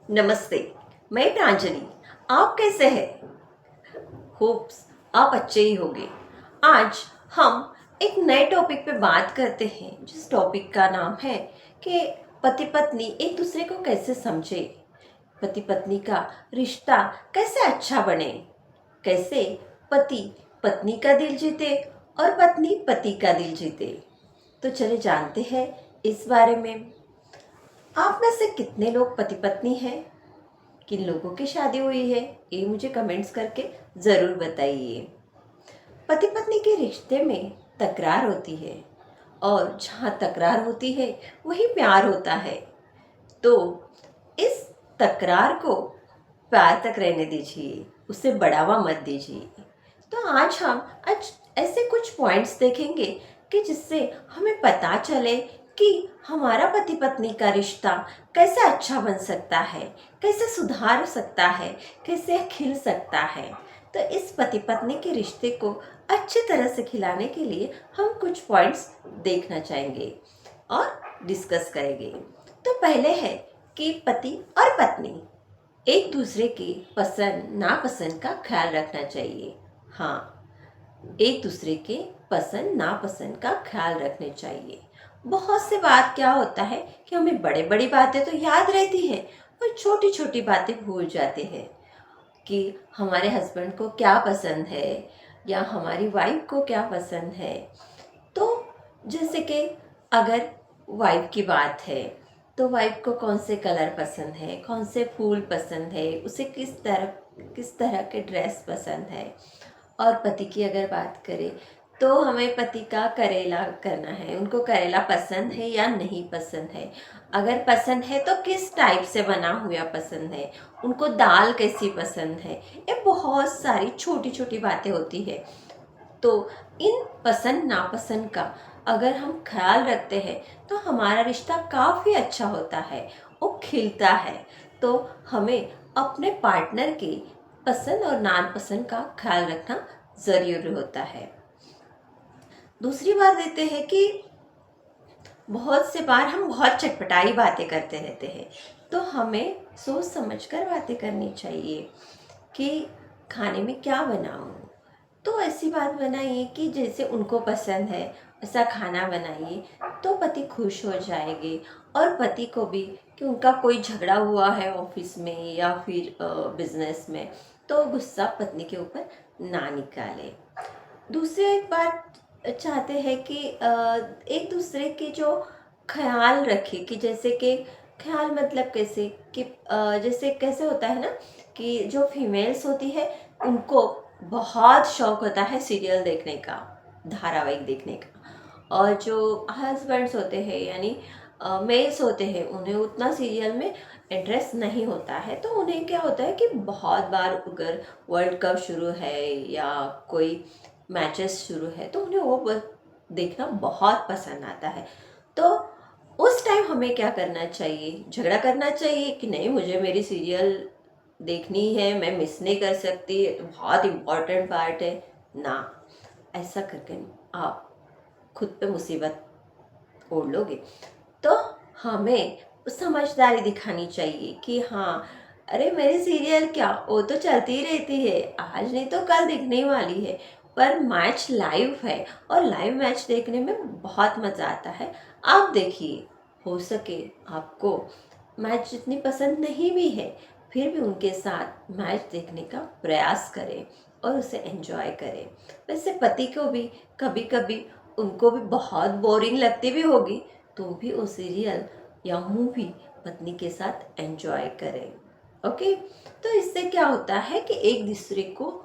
नमस्ते। मैं प्रांजलि। आप कैसे हैं? होप्स आप अच्छे ही होंगे। आज हम एक नए टॉपिक पे बात करते हैं, जिस टॉपिक का नाम है कि पति पत्नी एक दूसरे को कैसे समझे, पति पत्नी का रिश्ता कैसे अच्छा बने, कैसे पति पत्नी का दिल जीते और पत्नी पति का दिल जीते। तो चले जानते हैं इस बारे में। आप में से कितने लोग पति पत्नी हैं? किन लोगों की शादी हुई है, ये मुझे कमेंट्स करके ज़रूर बताइए। पति पत्नी के रिश्ते में तकरार होती है, और जहाँ तकरार होती है वहीं प्यार होता है। तो इस तकरार को प्यार तक रहने दीजिए, उसे बढ़ावा मत दीजिए। तो आज ऐसे कुछ पॉइंट्स देखेंगे कि जिससे हमें पता चले कि हमारा पति पत्नी का रिश्ता कैसे अच्छा बन सकता है, कैसे सुधार सकता है, कैसे खिल सकता है। तो इस पति पत्नी के रिश्ते को अच्छी तरह से खिलाने के लिए हम कुछ पॉइंट्स देखना चाहेंगे और डिस्कस करेंगे। तो पहले है कि पति और पत्नी एक दूसरे के पसंद नापसंद का ख्याल रखना चाहिए। हाँ, एक दूसरे के पसंद नापसंद का ख्याल रखने चाहिए। बहुत से बात क्या होता है कि हमें बड़े बड़ी बातें तो याद रहती है, और छोटी छोटी बातें भूल जाते हैं कि हमारे हस्बैंड को क्या पसंद है या हमारी वाइफ को क्या पसंद है। तो जैसे कि अगर वाइफ की बात है, तो वाइफ को कौन से कलर पसंद है, कौन से फूल पसंद है, उसे किस तरह के ड्रेस पसंद है। और पति की अगर बात करें, तो हमें पति का करेला करना है, उनको करेला पसंद है या नहीं पसंद है। अगर पसंद है तो किस टाइप से बना हुआ पसंद है, उनको दाल कैसी पसंद है। ये बहुत सारी छोटी छोटी बातें होती है। तो इन पसंद नापसंद का अगर हम ख्याल रखते हैं तो हमारा रिश्ता काफ़ी अच्छा होता है, वो खिलता है। तो हमें अपने पार्टनर के पसंद और नापसंद का ख्याल रखना ज़रूरी होता है। दूसरी बात देते हैं कि बहुत से बार हम बहुत चटपटाई बातें करते रहते हैं, तो हमें सोच समझकर बातें करनी चाहिए कि खाने में क्या बनाऊं। तो ऐसी बात बनाइए कि जैसे उनको पसंद है ऐसा खाना बनाइए, तो पति खुश हो जाएंगे। और पति को भी कि उनका कोई झगड़ा हुआ है ऑफिस में या फिर बिजनेस में, तो गुस्सा पत्नी के ऊपर ना निकाले। दूसरी एक बात चाहते हैं कि एक दूसरे के जो ख्याल रखे, कि जैसे कि ख्याल मतलब कैसे कि जैसे कैसे होता है ना कि जो फीमेल्स होती है उनको बहुत शौक होता है सीरियल देखने का, धारावाहिक देखने का। और जो हस्बैंड्स होते हैं यानी मेल्स होते हैं, उन्हें उतना सीरियल में इंटरेस्ट नहीं होता है। तो उन्हें क्या होता है कि बहुत बार अगर वर्ल्ड कप शुरू है या कोई मैचेस शुरू है, तो उन्हें वो देखना बहुत पसंद आता है। तो उस टाइम हमें क्या करना चाहिए? झगड़ा करना चाहिए कि नहीं, मुझे मेरी सीरियल देखनी है, मैं मिस नहीं कर सकती, ये तो बहुत इम्पोर्टेंट पार्ट है ना। ऐसा करके आप खुद पे मुसीबत ओढ़ लोगे। तो हमें समझदारी दिखानी चाहिए कि हाँ, अरे मेरी सीरियल क्या, वो तो चलती रहती है, आज नहीं तो कल दिखने वाली है। पर मैच लाइव है, और लाइव मैच देखने में बहुत मज़ा आता है। आप देखिए, हो सके आपको मैच जितनी पसंद नहीं भी है, फिर भी उनके साथ मैच देखने का प्रयास करें और उसे एंजॉय करें। वैसे पति को भी कभी कभी उनको भी बहुत बोरिंग लगती भी होगी, तो भी वो सीरियल या मूवी पत्नी के साथ एंजॉय करें। ओके। तो इससे क्या होता है कि एक दूसरे को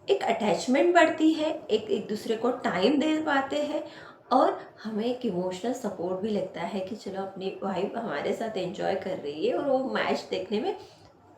एक अटैचमेंट बढ़ती है, एक एक दूसरे को टाइम दे पाते हैं, और हमें एक इमोशनल सपोर्ट भी लगता है कि चलो अपनी वाइफ हमारे साथ एंजॉय कर रही है, और वो मैच देखने में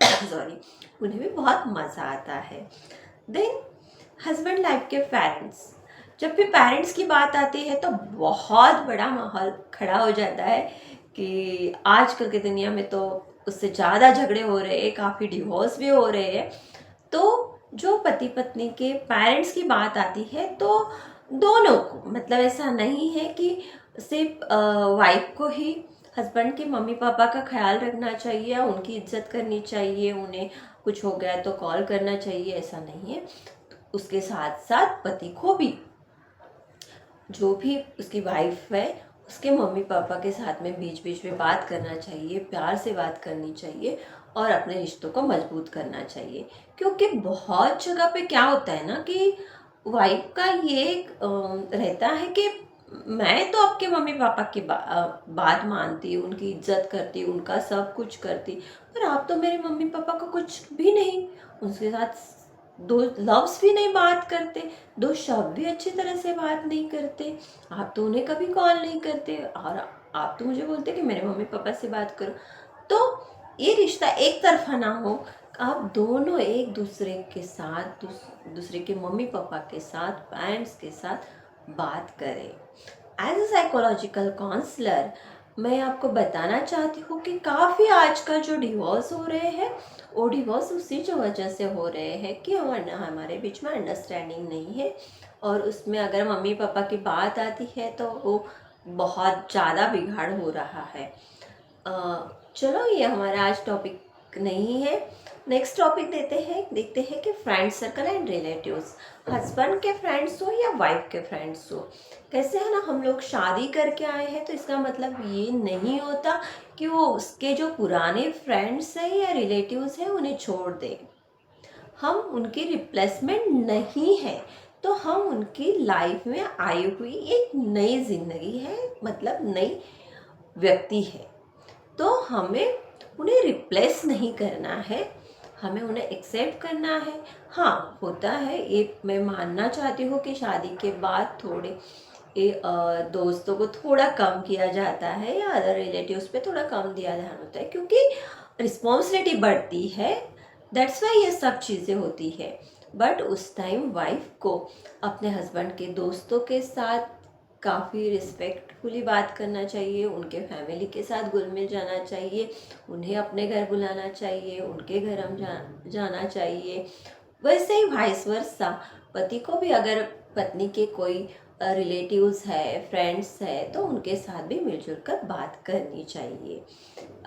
सॉरी, उन्हें भी बहुत मज़ा आता है। देन हस्बैंड लाइफ के पेरेंट्स, जब भी पेरेंट्स की बात आती है तो बहुत बड़ा माहौल खड़ा हो जाता है कि आजकल की दुनिया में तो उससे ज़्यादा झगड़े हो रहे हैं, काफ़ी डिवोर्स भी हो रहे हैं। तो जो पति पत्नी के पेरेंट्स की बात आती है, तो दोनों को, मतलब ऐसा नहीं है कि सिर्फ वाइफ को ही हस्बैंड के मम्मी पापा का ख्याल रखना चाहिए, उनकी इज्जत करनी चाहिए, उन्हें कुछ हो गया तो कॉल करना चाहिए, ऐसा नहीं है। उसके साथ साथ पति को भी, जो भी उसकी वाइफ है, उसके मम्मी पापा के साथ में बीच बीच में बात करना चाहिए, प्यार से बात करनी चाहिए और अपने रिश्तों को मजबूत करना चाहिए। क्योंकि बहुत जगह पे क्या होता है ना कि वाइफ का ये रहता है कि मैं तो आपके मम्मी पापा की बात मानती हूँ, उनकी इज्जत करती हूँ, उनका सब कुछ करती, पर आप तो मेरे मम्मी पापा को कुछ भी नहीं, उनके साथ दो लफ्ज़ भी नहीं बात करते, दो शब्द भी अच्छी तरह से बात नहीं करते, आप तो उन्हें कभी कॉल नहीं करते और आप तो मुझे बोलते कि मेरे मम्मी पापा से बात करो। तो ये रिश्ता एक तरफा ना हो, आप दोनों एक दूसरे के साथ, दूसरे के मम्मी पापा के साथ, पेरेंट्स के साथ बात करें। एज अ साइकोलॉजिकल काउंसलर मैं आपको बताना चाहती हूँ कि काफ़ी आजकल जो डिवोर्स हो रहे हैं, वो डिवोर्स उसी जो वजह से हो रहे हैं कि हमारे बीच में अंडरस्टैंडिंग नहीं है, और उसमें अगर मम्मी पापा की बात आती है तो वो बहुत ज़्यादा बिगाड़ हो रहा है। चलो, ये हमारा आज टॉपिक नहीं है। नेक्स्ट टॉपिक देखते हैं कि friend circle and relatives. Husband के फ्रेंड्स हो या वाइफ के फ्रेंड्स हो, कैसे है ना, हम लोग शादी करके आए हैं तो इसका मतलब ये नहीं होता कि वो उसके जो पुराने फ्रेंड्स हैं या रिलेटिव्स हैं उन्हें छोड़ दें। हम उनकी रिप्लेसमेंट नहीं है, तो हम उनकी लाइफ में आई हुई एक नई जिंदगी है, मतलब नई व्यक्ति है, तो हमें उन्हें रिप्लेस नहीं करना है, हमें उन्हें एक्सेप्ट करना है। हाँ, होता है, ये मैं मानना चाहती हूँ कि शादी के बाद थोड़े दोस्तों को थोड़ा कम किया जाता है या अदर रिलेटिव्स पे थोड़ा कम दिया ध्यान होता है, क्योंकि रिस्पॉन्सिबिलिटी बढ़ती है, दैट्स वाई ये सब चीज़ें होती है। बट उस टाइम वाइफ को अपने हस्बैंड के दोस्तों के साथ काफ़ी रिस्पेक्टफुली बात करना चाहिए, उनके फैमिली के साथ घुल मिल जाना चाहिए, उन्हें अपने घर बुलाना चाहिए, उनके घर हम जाना चाहिए। वैसे ही वाइस वर्सा, पति को भी अगर पत्नी के कोई रिलेटिव्स है, फ्रेंड्स है, तो उनके साथ भी मिलजुल कर बात करनी चाहिए।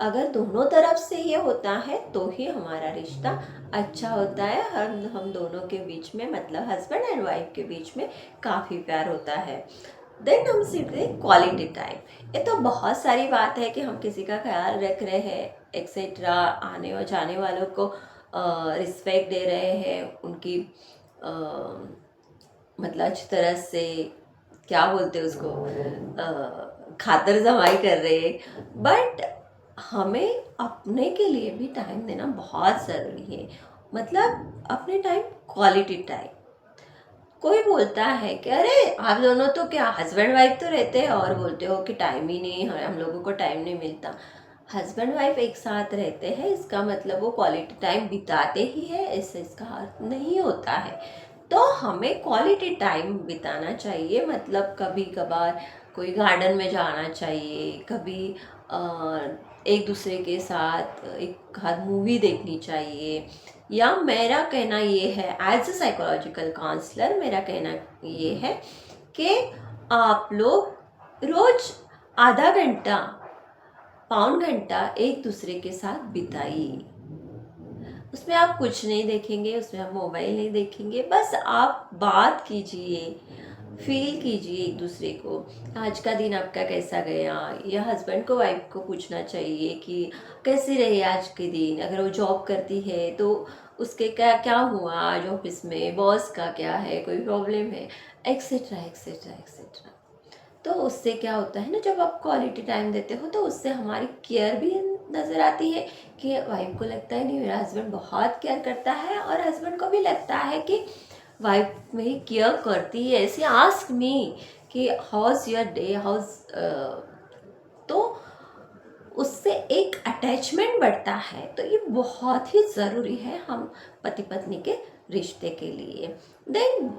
अगर दोनों तरफ से ये होता है तो ही हमारा रिश्ता अच्छा होता है, हम दोनों के बीच में, मतलब हस्बैंड एंड वाइफ के बीच में काफ़ी प्यार होता है। देन हम सीखते हैं क्वालिटी टाइम। ये तो बहुत सारी बात है कि हम किसी का ख्याल रख रहे हैं, एक्सेट्रा, आने और जाने वालों को रिस्पेक्ट दे रहे हैं, उनकी मतलब अच्छी तरह से, क्या बोलते हैं उसको, खातर जमाई कर रहे हैं। बट हमें अपने के लिए भी टाइम देना बहुत ज़रूरी है, मतलब अपने टाइम, क्वालिटी टाइम। कोई बोलता है कि अरे आप दोनों तो क्या हस्बैंड वाइफ तो रहते हैं और बोलते हो कि टाइम ही नहीं, हम लोगों को टाइम नहीं मिलता। हस्बैंड वाइफ एक साथ रहते हैं, इसका मतलब वो क्वालिटी टाइम बिताते ही है, इससे इसका अर्थ नहीं होता है। तो हमें क्वालिटी टाइम बिताना चाहिए, मतलब कभी कभार कोई गार्डन में जाना चाहिए, कभी एक दूसरे के साथ एक आध मूवी देखनी चाहिए। या मेरा कहना ये है, एज अ साइकोलॉजिकल काउंसलर मेरा कहना ये है कि आप लोग रोज आधा घंटा, पौन घंटा एक दूसरे के साथ बिताइए। उसमें आप कुछ नहीं देखेंगे, उसमें आप मोबाइल नहीं देखेंगे, बस आप बात कीजिए, फील कीजिए एक दूसरे को, आज का दिन आपका कैसा गया, या हस्बैंड को वाइफ को पूछना चाहिए कि कैसे रहे आज के दिन। अगर वो जॉब करती है तो उसके क्या क्या हुआ आज ऑफिस में, बॉस का क्या है, कोई प्रॉब्लम है, एक्सेट्रा एक्सेट्रा एक्सेट्रा। तो उससे क्या होता है ना, जब आप क्वालिटी टाइम देते हो तो उससे हमारी केयर भी नज़र आती है, कि वाइफ को लगता है नहीं, मेरा हस्बैंड बहुत केयर करता है, और हस्बैंड को भी लगता है कि वाइफ मेरी केयर करती है, ऐसे आस्क मी कि हाउस योर डे, हाउस, तो उससे एक अटैचमेंट बढ़ता है। तो ये बहुत ही ज़रूरी है हम पति पत्नी के रिश्ते के लिए। देन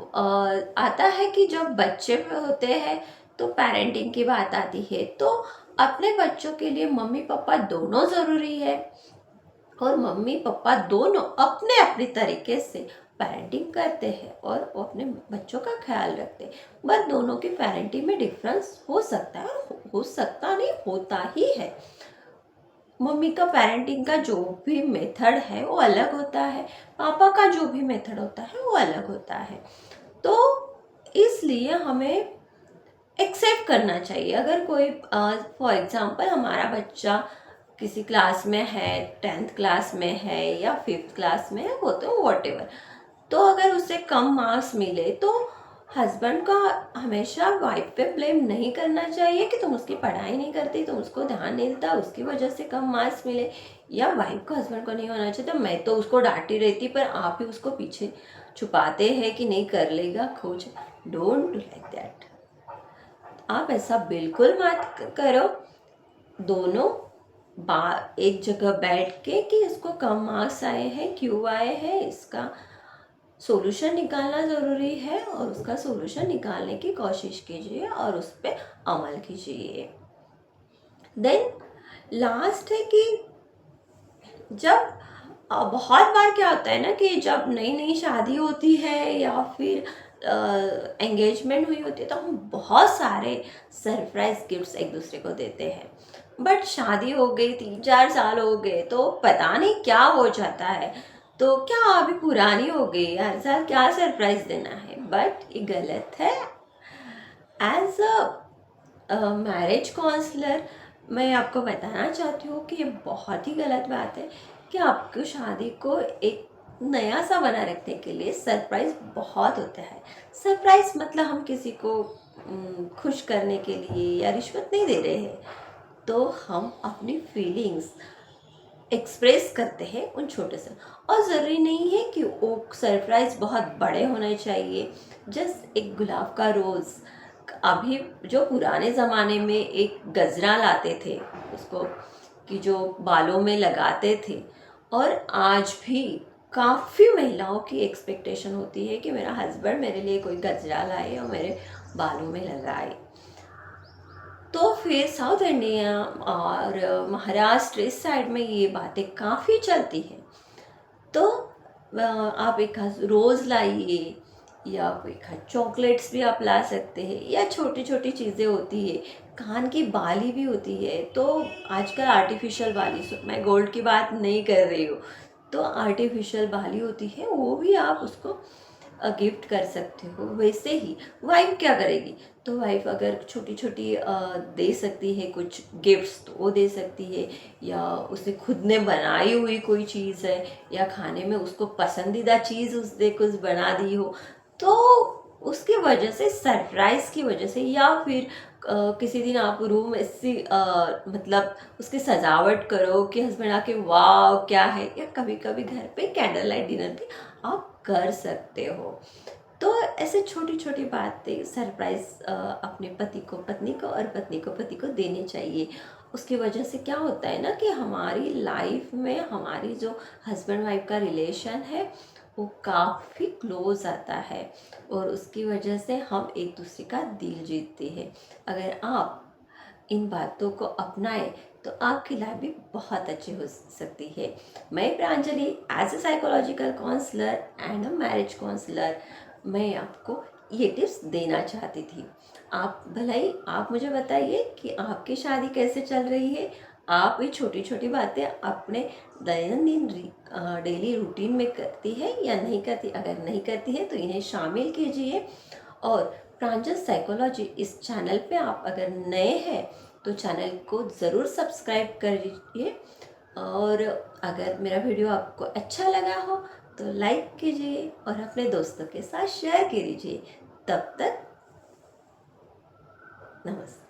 आता है कि जब बच्चे होते हैं तो पेरेंटिंग की बात आती है, तो अपने बच्चों के लिए मम्मी पापा दोनों ज़रूरी है। और मम्मी पापा दोनों अपने अपने तरीके से पेरेंटिंग करते हैं और वो अपने बच्चों का ख्याल रखते हैं। बट दोनों की पेरेंटिंग में डिफरेंस हो सकता है और हो सकता नहीं, होता ही है। मम्मी का पेरेंटिंग का जो भी मेथड है वो अलग होता है, पापा का जो भी मेथड होता है वो अलग होता है। तो इसलिए हमें एक्सेप्ट करना चाहिए। अगर कोई फॉर एग्जांपल हमारा बच्चा किसी क्लास में है, 10th क्लास में है या 5th क्लास में है, वो तो वॉट एवर, तो अगर उसे कम मार्क्स मिले तो हस्बैंड का हमेशा वाइफ पे ब्लेम नहीं करना चाहिए कि तुम उसकी पढ़ाई नहीं करती, तुम उसको ध्यान नहीं देता, उसकी वजह से कम मार्क्स मिले। या वाइफ को हस्बैंड को नहीं होना चाहिए तो मैं तो उसको डांटी रहती पर आप ही उसको पीछे छुपाते हैं कि नहीं कर लेगा खोज। Don't do like that. आप ऐसा बिल्कुल मत करो। दोनों एक जगह बैठ के कि इसको कम मार्क्स आए हैं, क्यों आए हैं, इसका सॉल्यूशन निकालना ज़रूरी है और उसका सॉल्यूशन निकालने की कोशिश कीजिए और उस पर अमल कीजिए। देन लास्ट है कि जब बहुत बार क्या होता है ना कि जब नई नई शादी होती है या फिर एंगेजमेंट हुई होती है तो हम बहुत सारे सरप्राइज गिफ्ट्स एक दूसरे को देते हैं। बट शादी हो गई, 3-4 साल हो गए तो पता नहीं क्या हो जाता है। तो क्या अभी पुरानी हो गई, हर साल क्या सरप्राइज देना है, बट ये गलत है। एज अ मैरिज काउंसलर मैं आपको बताना चाहती हूँ कि ये बहुत ही गलत बात है कि आपको शादी को एक नया सा बना रखने के लिए सरप्राइज बहुत होता है। सरप्राइज मतलब हम किसी को खुश करने के लिए या रिश्वत नहीं दे रहे हैं, तो हम अपनी फीलिंग्स एक्सप्रेस करते हैं उन छोटे से। और ज़रूरी नहीं है कि वो सरप्राइज बहुत बड़े होने चाहिए। जस्ट एक गुलाब का रोज़, अभी जो पुराने ज़माने में एक गजरा लाते थे उसको कि जो बालों में लगाते थे, और आज भी काफ़ी महिलाओं की एक्सपेक्टेशन होती है कि मेरा हस्बैंड मेरे लिए कोई गजरा लाए और मेरे बालों में लगाए। तो फिर साउथ इंडिया और महाराष्ट्र इस साइड में ये बातें काफ़ी चलती हैं। तो आप एक रोज़ लाइए या एक चॉकलेट्स भी आप ला सकते हैं, या छोटी छोटी चीज़ें होती है, कान की बाली भी होती है। तो आजकल आर्टिफिशियल बाली, मैं गोल्ड की बात नहीं कर रही हूँ, तो आर्टिफिशियल बाली होती है वो भी आप उसको गिफ्ट कर सकते हो। वैसे ही वाइफ क्या करेगी, तो वाइफ अगर छोटी छोटी दे सकती है कुछ गिफ्ट्स तो वो दे सकती है, या उसे खुद ने बनाई हुई कोई चीज़ है या खाने में उसको पसंदीदा चीज़ उसने कुछ बना दी हो, तो उसकी वजह से, सरप्राइज की वजह से, या फिर किसी दिन आप रूम ऐसी मतलब उसकी सजावट करो कि हस्बैंड आके वाह क्या है, या कभी कभी घर पे कैंडल लाइट डिनर भी आप कर सकते हो। तो ऐसे छोटी छोटी बातें सरप्राइज अपने पति को पत्नी को और पत्नी को पति को देनी चाहिए। उसकी वजह से क्या होता है ना कि हमारी लाइफ में हमारी जो हस्बैंड वाइफ का रिलेशन है वो काफ़ी क्लोज आता है, और उसकी वजह से हम एक दूसरे का दिल जीतते हैं। अगर आप इन बातों को अपनाएं तो आपकी लाइफ भी बहुत अच्छी हो सकती है। मैं Pranjali, as a psychological counsellor and a marriage counsellor, मैं आपको ये टिप्स देना चाहती थी। आप भलाई आप मुझे बताइए कि आपकी शादी कैसे चल रही है। आप ये छोटी छोटी बातें अपने दैनंदिन डेली रूटीन में करती है या नहीं करती। अगर नहीं करती है तो इन्हें शामिल कीजिए। और प्रांजल साइकोलॉजी इस चैनल पे आप अगर नए हैं तो चैनल को ज़रूर सब्सक्राइब करिए, और अगर मेरा वीडियो आपको अच्छा लगा हो तो लाइक कीजिए और अपने दोस्तों के साथ शेयर कीजिए। तब तक नमस्ते।